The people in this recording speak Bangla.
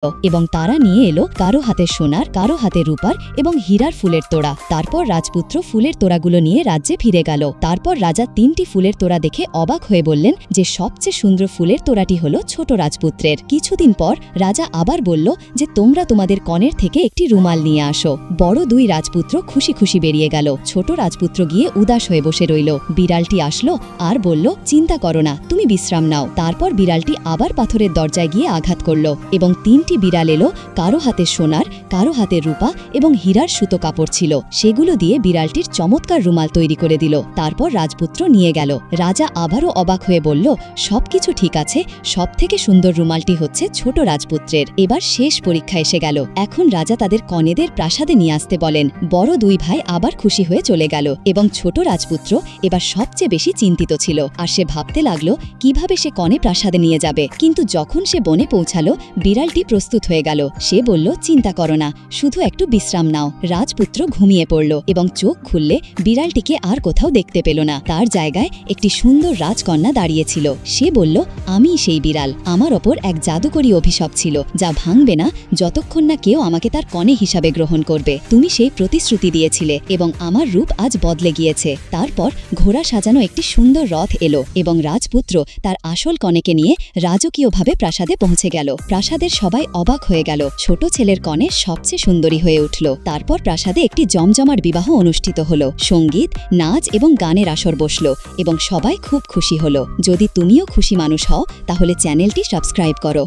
এবং তারা নিয়ে এলো কারো হাতে সোনার, কারো হাতে রূপার এবং হীরার ফুলের তোড়া। তারপর রাজপুত্র ফুলের তোড়াগুলো নিয়ে রাজ্যে ফিরে গেল। তারপর রাজা ৩টি ফুলের তোড়া দেখে অবাক হয়ে বললেন যে সবচেয়ে সুন্দর ফুলের তোড়াটি হলো ছোট রাজপুত্রের। কিছুদিন পর রাজা আবার বলল যে তোমরা তোমাদের কনের থেকে একটি রুমাল নিয়ে আসো। বড় ২ রাজপুত্র খুশি খুশি বেরিয়ে গেল। ছোট রাজপুত্র গিয়ে উদাস হয়ে বসে রইল। বিড়ালটি আসলো আর বলল, চিন্তা করো না, তুমি বিশ্রাম নাও। তারপর বিড়ালটি আবার পাথরের দরজায় গিয়ে আঘাত করল এবং ৩টি বিড়াল এলো, কারো হাতে সোনার, কারো হাতে রূপা এবং হীরার সুতো কাপড় ছিল। সেগুলো দিয়ে বিড়ালটির চমৎকার রুমাল তৈরি করে দিল। তারপর রাজপুত্র নিয়ে গেল। রাজা আবারও অবাক হয়ে বলল, সবকিছু ঠিক আছে, সবথেকে সুন্দর রুমালটি হচ্ছে ছোট রাজপুত্রের। এবার শেষ পরীক্ষা এসে গেল। এখন রাজা তাদের কনেদের প্রাসাদে নিয়ে আসতে বলেন। বড় ২ ভাই আবার খুশি হয়ে চলে গেল এবং ছোট রাজপুত্র এবার সবচেয়ে বেশি চিন্তিত ছিল। আর সে ভাবতে লাগলো কিভাবে সে কনে প্রাসাদে নিয়ে যাবে। কিন্তু যখন সে বনে পৌঁছালো, বিড়ালটি প্রস্তুত হয়ে গেল। সে বলল, চিন্তা করো না, শুধু একটু বিশ্রাম নাও। রাজপুত্র ঘুমিয়ে পড়ল এবং চোখ খুললে বিড়ালটিকে আর কোথাও দেখতে পেল না। তার জায়গায় একটি সুন্দর রাজকন্যা দাঁড়িয়েছিল। সে বলল, আমি সেই বিড়াল। আমার ওপর এক জাদুকরী অভিশাপ ছিল, যা ভাঙবে না যতক্ষণ না কেউ আমাকে তার কনে হিসাবে গ্রহণ করবে। তুমি সেই প্রতিশ্রুতি দিয়েছিলে এবং আমার রূপ আজ বদলে গিয়েছে। তারপর ঘোড়া সাজানো একটি সুন্দর রথ এলো এবং রাজপুত্র তার আসল কনেকে নিয়ে রাজকীয়ভাবে প্রাসাদে পৌঁছে গেল। প্রাসাদের সবাই অবাক হয়ে গেল। ছোট ছেলের কনে সবচেয়ে সুন্দরী হয়ে উঠল। তারপর প্রাসাদে একটি জমজমাট বিবাহ অনুষ্ঠিত হলো। সঙ্গীত, নাচ এবং গানের আসর বসল এবং সবাই খুব খুশি হলো। যদি তুমিও খুশি মানুষ হও, তাহলে চ্যানেলটি সাবস্ক্রাইব করো।